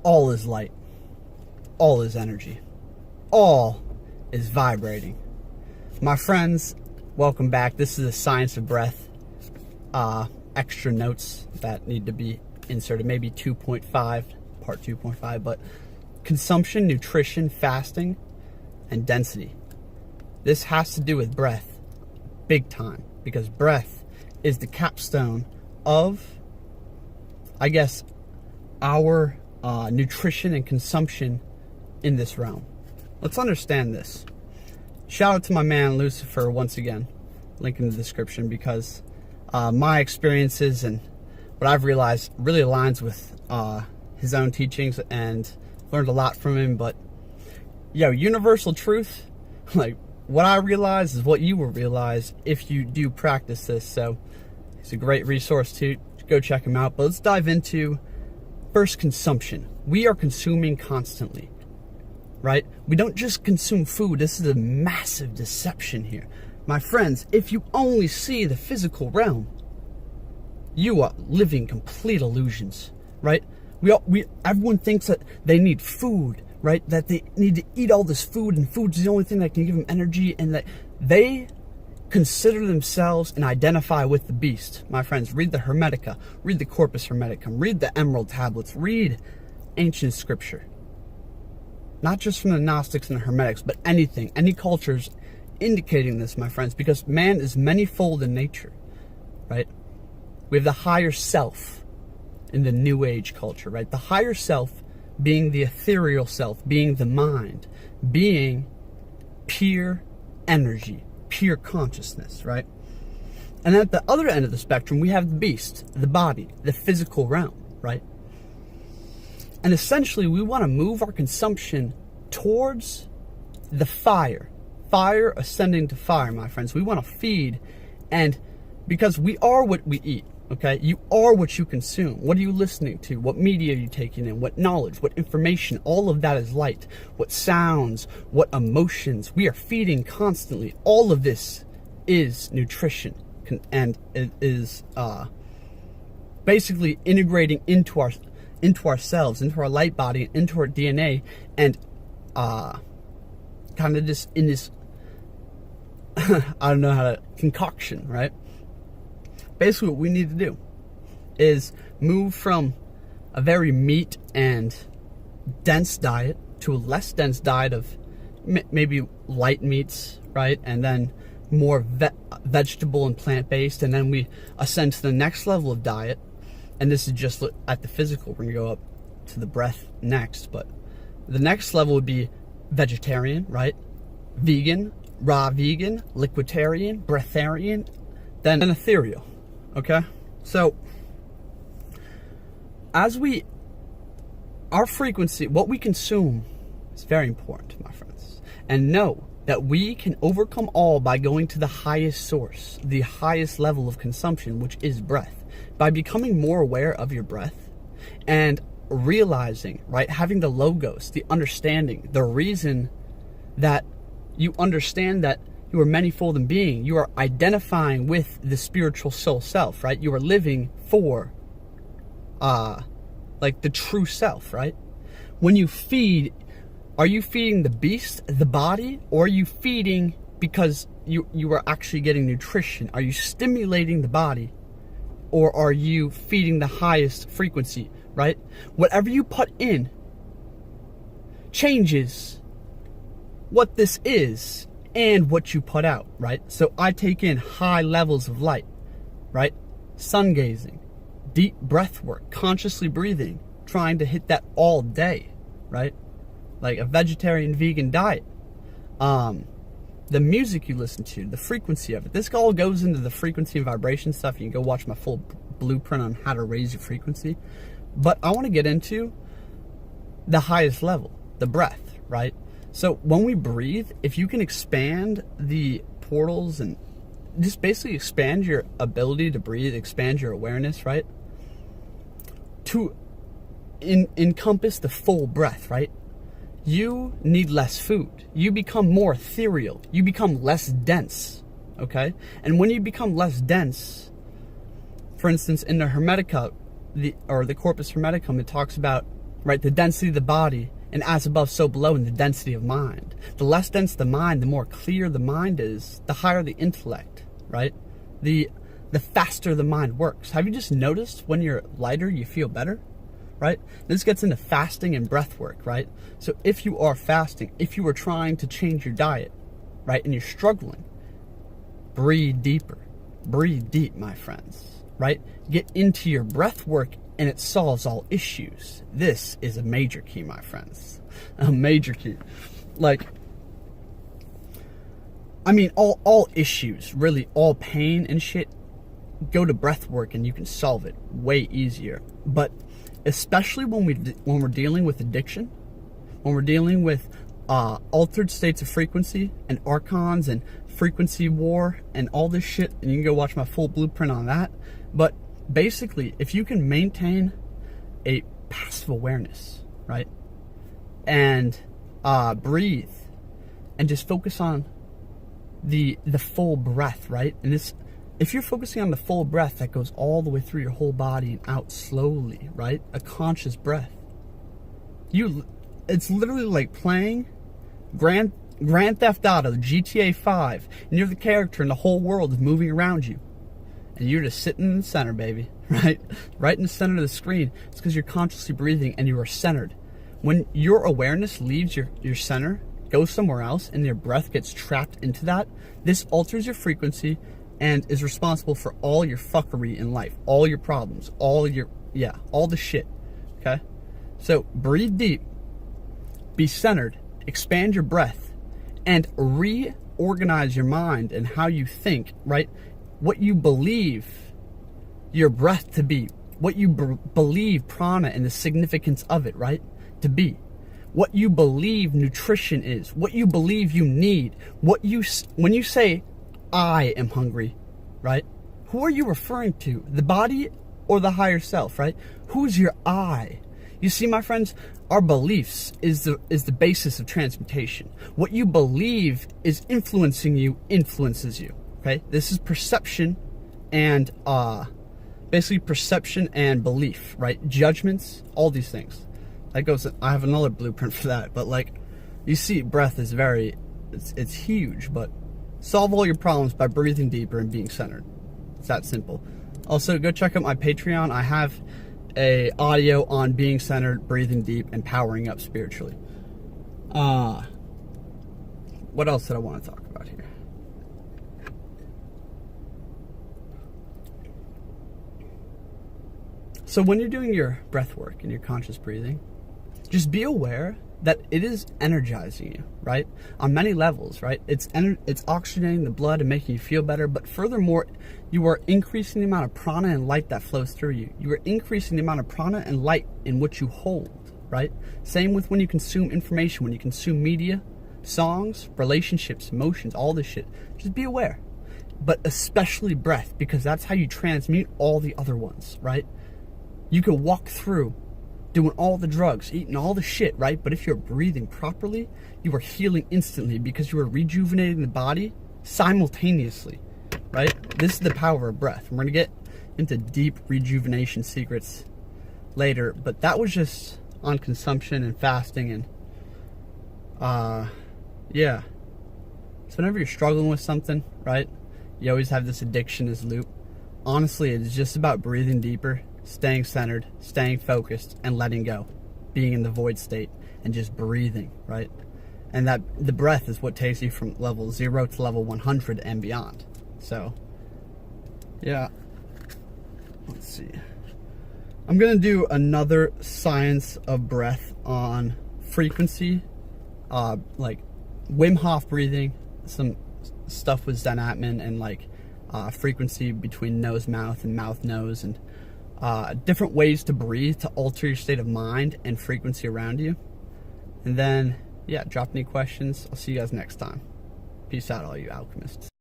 all is light, all is energy, all is vibrating. My friends, welcome back. This is the Science of Breath. Extra notes that need to be inserted, maybe 2.5, part 2.5, but consumption, nutrition, fasting, and density. This has to do with breath, big time, because breath is the capstone of, I guess, our nutrition and consumption in this realm. Let's understand this. Shout out to my man Luci FER once again, link in the description, because my experiences and what I've realized really aligns with his own teachings, and learned a lot from him. But universal truth, like what I realize is what you will realize if you do practice this. So he's a great resource to go check him out. But let's dive into first consumption. We are consuming constantly, right? We don't just consume food. This is a massive deception here. My friends, if you only see the physical realm, you are living complete illusions, right? Everyone thinks that they need food, right? That they need to eat all this food, and food's the only thing that can give them energy, and that they consider themselves and identify with the beast. My friends, read the Hermetica, read the Corpus Hermeticum, read the Emerald Tablets, read ancient scripture. Not just from the Gnostics and the Hermetics, but anything, any cultures indicating this, my friends, because man is manifold in nature, right? We have the higher self in the New Age culture, right? The higher self being the ethereal self, being the mind, being pure energy, pure consciousness, right? And at the other end of the spectrum, we have the beast, the body, the physical realm, right? And essentially, we want to move our consumption towards the fire ascending to fire, my friends. We want to feed, and because we are what we eat, okay? You are what you consume. What are you listening to? What media are you taking in? What knowledge, what information? All of that is light. What sounds, what emotions? We are feeding constantly. All of this is nutrition, and it is basically integrating into ourselves, into our light body, into our DNA, and kind of just in this I don't know how to concoction, right? Basically what we need to do is move from a very meat and dense diet to a less dense diet of maybe light meats, right? And then more vegetable and plant-based, and then we ascend to the next level of diet. And this is just at the physical. We're gonna go up to the breath next, but the next level would be vegetarian, right? Vegan, raw vegan, liquidarian, breatharian, then an ethereal, okay? So, our frequency, what we consume is very important, my friends. And know that we can overcome all by going to the highest source, the highest level of consumption, which is breath. By becoming more aware of your breath and realizing, right, having the logos, the understanding, the reason that you understand that you are manifold in being, you are identifying with the spiritual soul self, right? You are living for like the true self, right? When you feed, are you feeding the beast, the body, or are you feeding because you are actually getting nutrition? Are you stimulating the body, or are you feeding the highest frequency, right? Whatever you put in changes what this is and what you put out, right? So I take in high levels of light, right? Sun gazing, deep breath work, consciously breathing, trying to hit that all day, right? Like a vegetarian, vegan diet. The music you listen to, the frequency of it. This all goes into the frequency and vibration stuff. You can go watch my full blueprint on how to raise your frequency. But I want to get into the highest level, the breath, right? So when we breathe, if you can expand the portals and just basically expand your ability to breathe, expand your awareness, right? To encompass the full breath, right? You need less food. You become more ethereal. You become less dense, okay? And when you become less dense, for instance, in the Hermetica, the Corpus Hermeticum, it talks about right? The density of the body, and as above, so below in the density of mind. The less dense the mind, the more clear the mind is, the higher the intellect, right? The faster the mind works. Have you just noticed when you're lighter, you feel better, right? This gets into fasting and breath work, right? So if you are fasting, if you are trying to change your diet, right, and you're struggling, breathe deeper. Breathe deep, my friends, right? Get into your breath work and it solves all issues. This is a major key, my friends. A major key. Like, I mean, all issues, really, all pain and shit, go to breath work and you can solve it way easier. But especially when we're dealing with addiction, when we're dealing with altered states of frequency and archons and frequency war and all this shit, and you can go watch my full blueprint on that. But basically, if you can maintain a passive awareness, right, and breathe and just focus on the full breath, right? And this, if you're focusing on the full breath that goes all the way through your whole body and out slowly, right? A conscious breath. It's literally like playing Grand Theft Auto, GTA 5, and you're the character and the whole world is moving around you. And you're just sitting in the center, baby, right? Right in the center of the screen. It's because you're consciously breathing and you are centered. When your awareness leaves your center, goes somewhere else, and your breath gets trapped into that, this alters your frequency and is responsible for all your fuckery in life, all your problems, all the shit, okay? So breathe deep, be centered, expand your breath, and reorganize your mind and how you think, right? What you believe your breath to be, what you believe prana and the significance of it, right, to be, what you believe nutrition is, what you believe you need, when you say, I am hungry, right? Who are you referring to? The body or the higher self, right? Who's your I? You see, my friends, our beliefs is the basis of transmutation. What you believe is influencing you, influences you, okay? This is perception and, basically perception and belief, right? Judgments, all these things. That goes, I have another blueprint for that, but like, you see, breath is it's huge, but solve all your problems by breathing deeper and being centered. It's that simple. Also, go check out my Patreon. I have a audio on being centered, breathing deep, and powering up spiritually. What else did I want to talk about here? So when you're doing your breath work and your conscious breathing, just be aware that it is energizing you, right? On many levels, right? It's oxygenating the blood and making you feel better, but furthermore, you are increasing the amount of prana and light that flows through you. You are increasing the amount of prana and light in which you hold, right? Same with when you consume information, when you consume media, songs, relationships, emotions, all this shit. Just be aware. But especially breath, because that's how you transmute all the other ones, right? You can walk through doing all the drugs, eating all the shit, right? But if you're breathing properly, you are healing instantly because you are rejuvenating the body simultaneously, right? This is the power of breath. We're going to get into deep rejuvenation secrets later, but that was just on consumption and fasting and, yeah. So whenever you're struggling with something, right? You always have this addiction, this loop. Honestly, it's just about breathing deeper, staying centered, staying focused, and letting go, being in the void state and just breathing, right? And that the breath is what takes you from level 0 to level 100 and beyond. So yeah, let's see, I'm gonna do another science of breath on frequency, like Wim Hof breathing, some stuff with Zen Atman, and like frequency between nose mouth and mouth nose, and different ways to breathe to alter your state of mind and frequency around you. And then, yeah, drop any questions. I'll see you guys next time. Peace out, all you alchemists.